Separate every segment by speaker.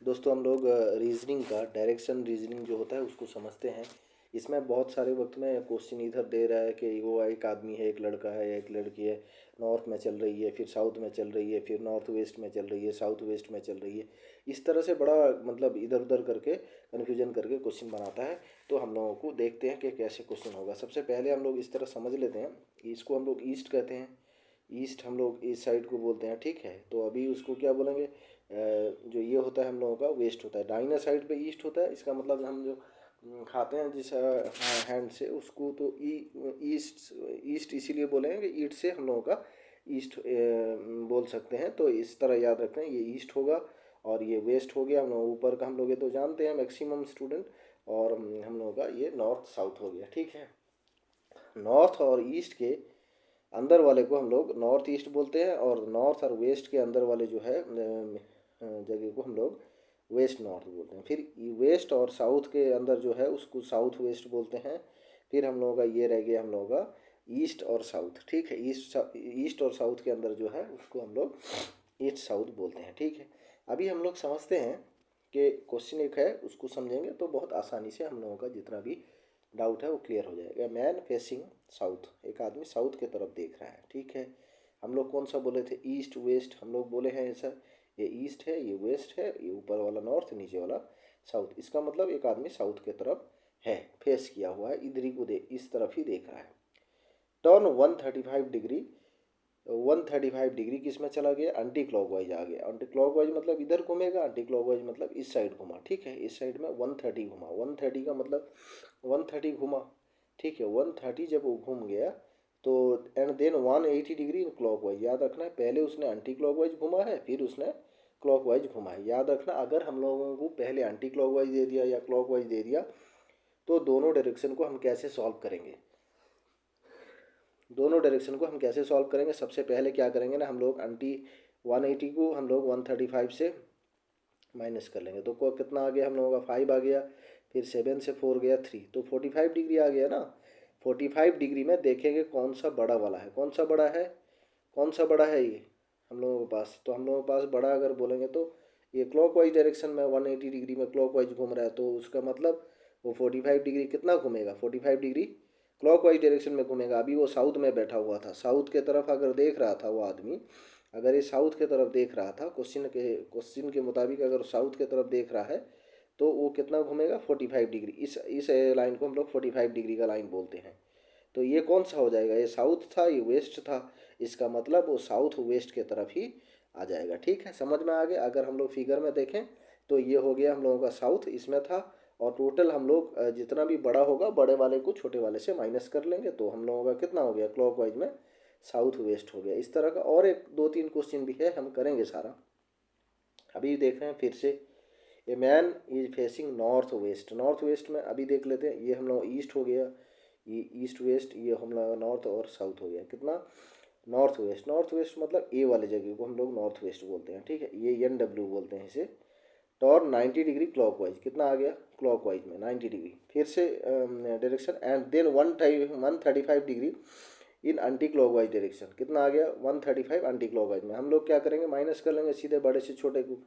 Speaker 1: दोस्तों हम लोग रीजनिंग का डायरेक्शन रीजनिंग जो होता है उसको समझते हैं। इसमें बहुत सारे वक्त में क्वेश्चन इधर दे रहा है कि वो एक आदमी है, एक लड़का है या एक लड़की है, नॉर्थ में चल रही है, फिर साउथ में चल रही है, फिर नॉर्थ वेस्ट में चल रही है, साउथ वेस्ट में चल रही है। इस तरह से बड़ा मतलब इधर उधर करके कन्फ्यूजन करके क्वेश्चन बनाता है। तो हम लोगों को देखते हैं कि कैसे क्वेश्चन होगा। सबसे पहले हम लोग इस तरह समझ लेते हैं, इसको हम लोग ईस्ट कहते हैं। ईस्ट हम लोग इस साइड को बोलते हैं, ठीक है। तो अभी उसको क्या बोलेंगे, जो ये होता है हम लोगों का वेस्ट होता है। दाहिना साइड पे ईस्ट होता है, इसका मतलब हम जो खाते हैं जिस हैंड से उसको तो ईस्ट ईस्ट इसीलिए बोलेंगे कि ईट से हम लोगों का ईस्ट बोल सकते हैं। तो इस तरह याद रखते हैं, ये ईस्ट होगा और ये वेस्ट हो गया। हम लोग ऊपर का हम लोग ये तो जानते हैं मैक्सिमम स्टूडेंट। और हम लोगों का ये नॉर्थ साउथ हो गया, ठीक है। नॉर्थ और ईस्ट के अंदर वाले को हम लोग नॉर्थ ईस्ट बोलते हैं, और नॉर्थ और वेस्ट के अंदर वाले जो है जगह को हम लोग वेस्ट नॉर्थ बोलते हैं। फिर वेस्ट और साउथ के अंदर जो है उसको साउथ वेस्ट बोलते हैं। फिर हम लोगों का ये रह गया हम लोगों का ईस्ट और साउथ, ठीक है। ईस्ट और साउथ के अंदर जो है उसको हम लोग ईस्ट साउथ बोलते हैं, ठीक है। अभी हम लोग समझते हैं कि क्वेश्चन एक है, उसको समझेंगे तो बहुत आसानी से हम लोगों का जितना भी डाउट है वो क्लियर हो जाएगा। मैन फेसिंग साउथ, एक आदमी साउथ की तरफ देख रहा है, ठीक है। हम लोग कौन सा बोले थे, ईस्ट वेस्ट हम लोग बोले हैं ऐसा। ये ईस्ट है, ये वेस्ट है, ये ऊपर वाला नॉर्थ, नीचे वाला साउथ। इसका मतलब एक आदमी साउथ की तरफ है, फेस किया हुआ है, इधर ही को इस तरफ ही देख रहा है। टर्न 135 डिग्री, 135 डिग्री किस में चला गया, एंटी क्लॉकवाइज आ गया। एंटी क्लॉकवाइज मतलब इधर घूमेगा, एंटी क्लॉकवाइज मतलब इस साइड घुमा, ठीक है। इस साइड में 130 घुमा, 130 का मतलब 130 घुमा, ठीक है। 130 जब वो घूम गया तो एंड देन 180 डिग्री क्लॉकवाइज, याद रखना है पहले उसने एंटी क्लॉकवाइज घुमा है, फिर उसने क्लॉकवाइज घुमा है। याद रखना, अगर हम लोगों को पहले एंटी क्लॉकवाइज दे दिया या क्लॉकवाइज दे दिया तो दोनों डायरेक्शन को हम कैसे सॉल्व करेंगे, दोनों डायरेक्शन को हम कैसे सॉल्व करेंगे। सबसे पहले क्या करेंगे ना, हम लोग एंटी 180 को हम लोग 135 से माइनस कर लेंगे। तो कितना आ गया हम लोगों का 5 आ गया, फिर 7 से 4 गया 3, तो 45 डिग्री आ गया ना। 45 डिग्री में देखेंगे कौन सा बड़ा वाला है, कौन सा बड़ा है, कौन सा बड़ा है ये हम लोगों के पास। तो हम लोगों के पास बड़ा अगर बोलेंगे तो ये क्लॉकवाइज डायरेक्शन में 180 डिग्री में क्लॉकवाइज घूम रहा है, तो उसका मतलब वो 45 डिग्री कितना घूमेगा, 45 डिग्री क्लॉकवाइज डायरेक्शन में घूमेगा। अभी वो साउथ में बैठा हुआ था, साउथ के तरफ अगर देख रहा था वो आदमी, अगर ये साउथ के तरफ देख रहा था, क्वेश्चन के मुताबिक अगर साउथ के तरफ देख रहा है तो वो कितना घूमेगा, 45 डिग्री। इस लाइन को हम लोग 45 डिग्री का लाइन बोलते हैं। तो ये कौन सा हो जाएगा, ये साउथ था, ये वेस्ट था। इसका मतलब वो साउथ वेस्ट के तरफ ही आ जाएगा, ठीक है। समझ में आ गया। अगर हम लोग फिगर में देखें तो ये हो गया हम लोगों का साउथ इसमें था, और टोटल हम लोग जितना भी बड़ा होगा बड़े वाले को छोटे वाले से माइनस कर लेंगे, तो हम लोगों का कितना हो गया, क्लॉकवाइज में साउथ वेस्ट हो गया। इस तरह का और एक दो तीन क्वेश्चन भी है, हम करेंगे सारा। अभी देख रहे हैं फिर से, a man is facing north west. North west में अभी देख लेते हैं, ये हम लोग ईस्ट हो गया, ये ईस्ट वेस्ट, ये हम लोग नॉर्थ और साउथ हो गया। कितना, नॉर्थ वेस्ट। नॉर्थ वेस्ट मतलब ए वाले जगह को हम लोग नॉर्थ वेस्ट बोलते हैं, ठीक है। ये NW बोलते हैं इसे। टॉर्न 90 डिग्री क्लॉकवाइज, कितना आ गया क्लॉकवाइज में 90 डिग्री, फिर से direction and then 135 degree in anti clockwise direction, कितना आ गया 135 एंटी क्लॉकवाइज में। हम लोग क्या करेंगे, माइनस कर लेंगे सीधे बड़े से छोटे को,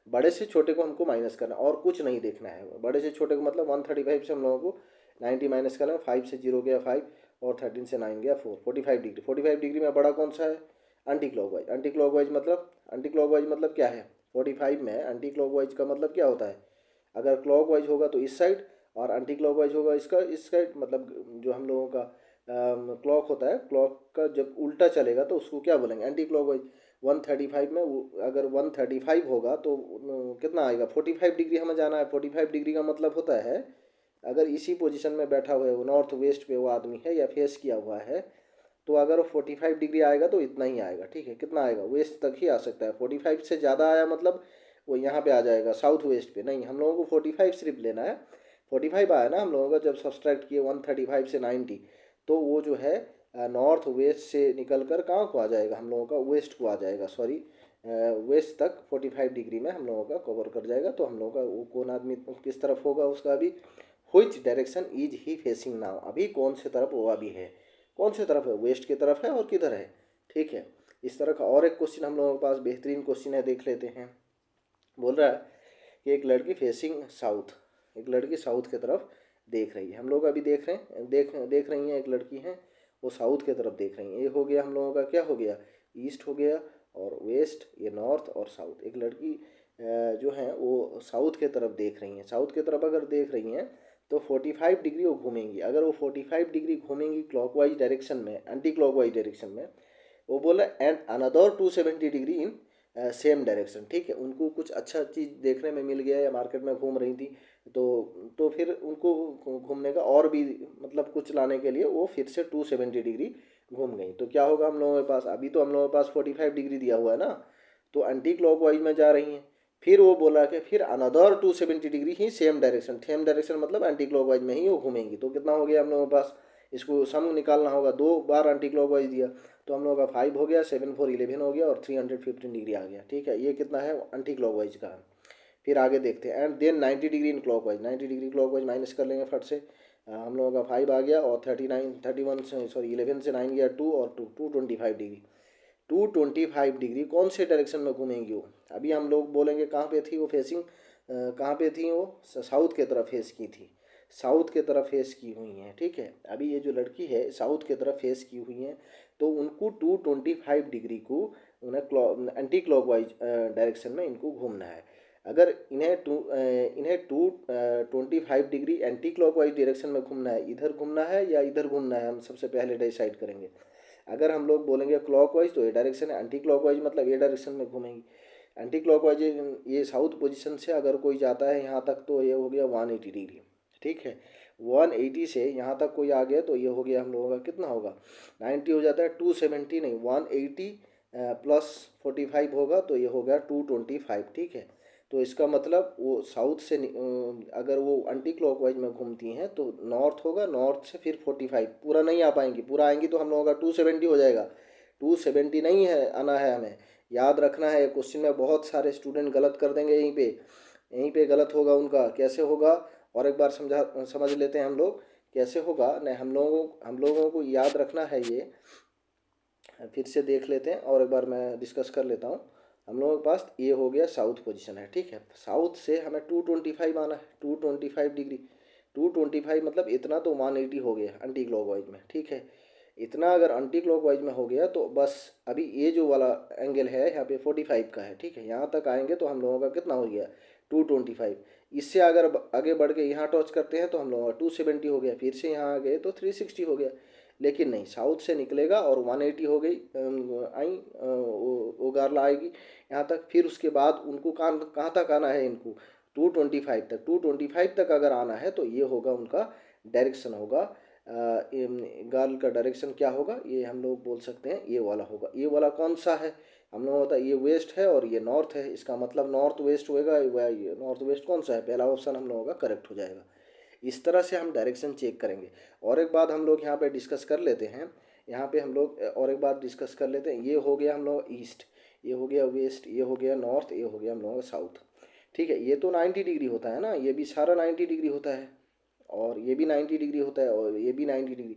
Speaker 1: बड़े से छोटे को हमको माइनस करना और कुछ नहीं देखना है। बड़े से छोटे को मतलब 135 से हम लोगों को 90 माइनस करना है। 5 से 0 गया 5, और 13 से 9 गया 4, 45 डिग्री। 45 डिग्री में बड़ा कौन सा है, एंटी क्लॉकवाइज। एंटी क्लॉकवाइज मतलब, एंटी क्लॉकवाइज मतलब क्या है, 45 में एंटी क्लॉकवाइज का मतलब क्या होता है, अगर क्लॉकवाइज होगा तो इस साइड, और एंटी क्लॉकवाइज होगा इसका इस साइड। मतलब जो हम लोगों का क्लॉक होता है, क्लॉक का जब उल्टा चलेगा तो उसको क्या बोलेंगे, एंटी क्लॉकवाइज। 135 में अगर 135 होगा तो कितना आएगा, 45 डिग्री हमें जाना है। 45 डिग्री का मतलब होता है अगर इसी पोजीशन में बैठा हुआ है वो नॉर्थ वेस्ट पे वो आदमी है या फेस किया हुआ है, तो अगर वो 45 डिग्री आएगा तो इतना ही आएगा, ठीक है। कितना आएगा, वेस्ट तक ही आ सकता है। 45 से ज़्यादा आया मतलब वो यहाँ पे आ जाएगा साउथ वेस्ट पे। नहीं, हम लोगों को 45 सिर्फ लेना है। 45 आया ना हम लोगों का, जब सब्सट्रैक्ट किए 135 से 90, तो वो जो है नॉर्थ वेस्ट से निकल कर कहाँ को आ जाएगा, हम लोगों का वेस्ट को आ जाएगा, सॉरी वेस्ट तक 45 डिग्री में हम लोगों का कवर कर जाएगा। तो हम लोगों का वो कौन आदमी किस तरफ होगा उसका, अभी which direction is he facing now, अभी कौन से तरफ वो अभी है, कौन से तरफ है, वेस्ट की तरफ है और किधर है, ठीक है। इस तरह का और एक क्वेश्चन हम लोगों के पास बेहतरीन क्वेश्चन है, देख लेते हैं। बोल रहा है कि एक लड़की फेसिंग साउथ, एक लड़की साउथ की तरफ देख रही है। हम लोग अभी देख रहे हैं, देख रही हैं, एक लड़की हैं वो साउथ की तरफ देख रही हैं। ये हो गया हम लोगों का, क्या हो गया, ईस्ट हो गया, और वेस्ट, ये नॉर्थ और साउथ। एक लड़की जो है वो साउथ की तरफ देख रही हैं। साउथ की तरफ अगर देख रही हैं तो 45 डिग्री वो घूमेंगी। अगर वो 45 डिग्री घूमेंगी क्लॉकवाइज डायरेक्शन में, एंटी क्लॉकवाइज डायरेक्शन में, वो बोला and another 270 degree in same direction. ठीक है, उनको कुछ अच्छा चीज़ देखने में मिल गया या मार्केट में घूम रही थी, तो फिर उनको घूमने का और भी मतलब कुछ लाने के लिए वो फिर से 270 डिग्री घूम गई। तो क्या होगा हम लोगों के पास, अभी तो हम लोगों के पास 45 डिग्री दिया हुआ है ना, तो एंटी क्लॉकवाइज में जा रही हैं। फिर वो बोला कि फिर अनदर 270 डिग्री ही सेम डायरेक्शन मतलब एंटी क्लॉकवाइज में ही वो घूमेंगी। तो कितना हो गया हम लोगों के पास, इसको सम निकालना होगा, 2 बार एंटी क्लॉकवाइज दिया तो हम लोगों का 5 हो गया, 7 4 11 हो गया और 315 डिग्री आ गया। ठीक है, ये कितना है एंटी क्लॉकवाइज का। फिर आगे देखते हैं, and then 90 degree in clockwise, 90 degree clockwise minus कर लेंगे फट से। हम लोगों का 5 आ गया और 31 से, सॉरी 11 से 9 गया 2 और 225 डिग्री। 225 डिग्री कौन से डायरेक्शन में घूमेंगी वो, अभी हम लोग बोलेंगे कहाँ पे थी वो फेसिंग, कहाँ पे थी वो, साउथ की तरफ फेस की थी, साउथ की तरफ फेस की हुई हैं। ठीक है, अभी ये जो लड़की है साउथ की तरफ फेस की हुई हैं, तो उनको 225 डिग्री को उन्हें एंटी क्लॉकवाइज डायरेक्शन में इनको घूमना है। अगर इन्हें 225 डिग्री एंटी क्लॉकवाइज डायरेक्शन में घूमना है, इधर घूमना है या इधर घूमना है, हम सबसे पहले डिसाइड करेंगे। अगर हम लोग बोलेंगे क्लॉकवाइज तो ये डायरेक्शन है, एंटी क्लॉकवाइज मतलब ये डायरेक्शन में घूमेंगी। एंटी क्लॉकवाइज ये साउथ पोजीशन से अगर कोई जाता है यहाँ तक तो ये हो गया 180 डिग्री। ठीक है, 180 से यहाँ तक कोई आ गया तो ये हो गया हम लोगों का कितना होगा, 90 हो जाता है, 270 नहीं 180 प्लस 45 होगा तो ये हो गया 225। ठीक है, तो इसका मतलब वो साउथ से अगर वो एंटी क्लॉकवाइज में घूमती हैं तो नॉर्थ होगा, नॉर्थ से फिर 45, पूरा नहीं आ पाएंगी, पूरा आएंगी तो हम लोगों का 270 हो जाएगा। 270 नहीं है आना है, हमें याद रखना है। क्वेश्चन में बहुत सारे स्टूडेंट गलत कर देंगे, यहीं पे गलत होगा उनका। कैसे होगा और एक बार समझ लेते हैं हम लोग कैसे होगा। नहीं, हम लोगों को याद रखना है ये, फिर से देख लेते हैं और एक बार मैं डिस्कस कर लेता हूँ। हम लोगों के पास ये हो गया साउथ पोजीशन है। ठीक है, साउथ से हमें 225 आना है, 225 डिग्री, 225 मतलब इतना तो 180 हो गया एंटी क्लॉकवाइज में। ठीक है, इतना अगर एंटी क्लॉकवाइज में हो गया तो बस अभी ये जो वाला एंगल है यहाँ पे 45 का है। ठीक है, यहाँ तक आएंगे तो हम लोगों का कितना हो गया 225। इससे अगर आगे बढ़ के यहाँ टच करते हैं तो हम लोगों का 270 हो गया, फिर से यहाँ आ गए तो 360 हो गया। लेकिन नहीं, साउथ से निकलेगा और 180 हो गई, आई उगारला आएगी यहाँ तक। फिर उसके बाद उनको कहाँ तक आना है, इनको 225 तक। 225 तक अगर आना है तो ये होगा उनका डायरेक्शन होगा, गाल का डायरेक्शन क्या होगा, ये हम लोग बोल सकते हैं ये वाला होगा। ये वाला कौन सा है, हम लोग होता है ये वेस्ट है और ये नॉर्थ है, इसका मतलब नॉर्थ वेस्ट होएगा। ये नॉर्थ वेस्ट कौन सा है, पहला ऑप्शन हम लोगों का करेक्ट हो जाएगा। इस तरह से हम डायरेक्शन चेक करेंगे। और एक बात हम लोग यहाँ पे डिस्कस कर लेते हैं, यहाँ पे हम लोग और एक बात डिस्कस कर लेते हैं। ये हो गया हम लोग ईस्ट, ये हो गया वेस्ट, ये हो गया नॉर्थ, ये हो गया हम लोगों का साउथ। ठीक है, ये तो 90 डिग्री होता है ना, ये भी सारा 90 डिग्री होता है और ये भी 90 डिग्री होता है और ये भी 90 डिग्री।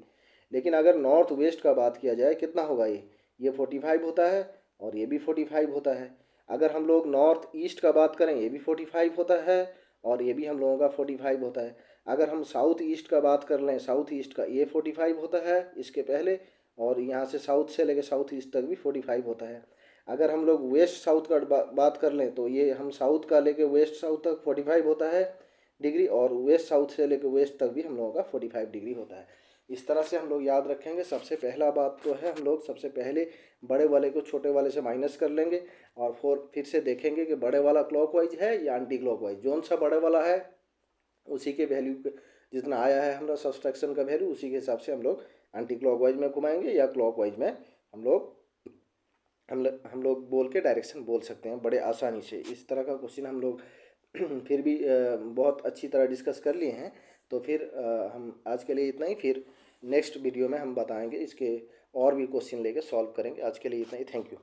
Speaker 1: लेकिन अगर नॉर्थ वेस्ट का बात किया जाए कितना होगा, ये 45 होता है और ये भी 45 होता है। अगर हम लोग नॉर्थ ईस्ट का बात करें ये भी 45 होता है और ये भी हम लोगों का 45 होता है। अगर हम साउथ ईस्ट का बात कर लें, साउथ ईस्ट का ये 45 होता है इसके पहले, और यहाँ से साउथ से लेकर साउथ ईस्ट तक भी 45 होता है। अगर हम लोग वेस्ट साउथ का बात कर लें तो ये हम साउथ का लेके वेस्ट साउथ तक 45 होता है डिग्री, और वेस्ट साउथ से लेकर वेस्ट तक भी हम लोगों का 45 डिग्री होता है। इस तरह से हम लोग याद रखेंगे। सबसे पहला बात तो है हम लोग सबसे पहले बड़े वाले को छोटे वाले से माइनस कर लेंगे और फिर से देखेंगे कि बड़े वाला क्लॉकवाइज है या एंटी क्लॉकवाइज। जोन सा बड़े वाला है उसी के वैल्यू जितना आया है हमारा सब्सट्रैक्शन का वैल्यू, उसी के हिसाब से हम लोग एंटी क्लॉकवाइज में घुमाएंगे या क्लॉकवाइज में हम लोग बोल के डायरेक्शन बोल सकते हैं बड़े आसानी से। इस तरह का क्वेश्चन हम लोग फिर भी बहुत अच्छी तरह डिस्कस कर लिए हैं। तो फिर हम आज के लिए इतना ही, फिर नेक्स्ट वीडियो में हम बताएंगे इसके और भी क्वेश्चन लेके सॉल्व करेंगे। आज के लिए इतना ही, थैंक यू।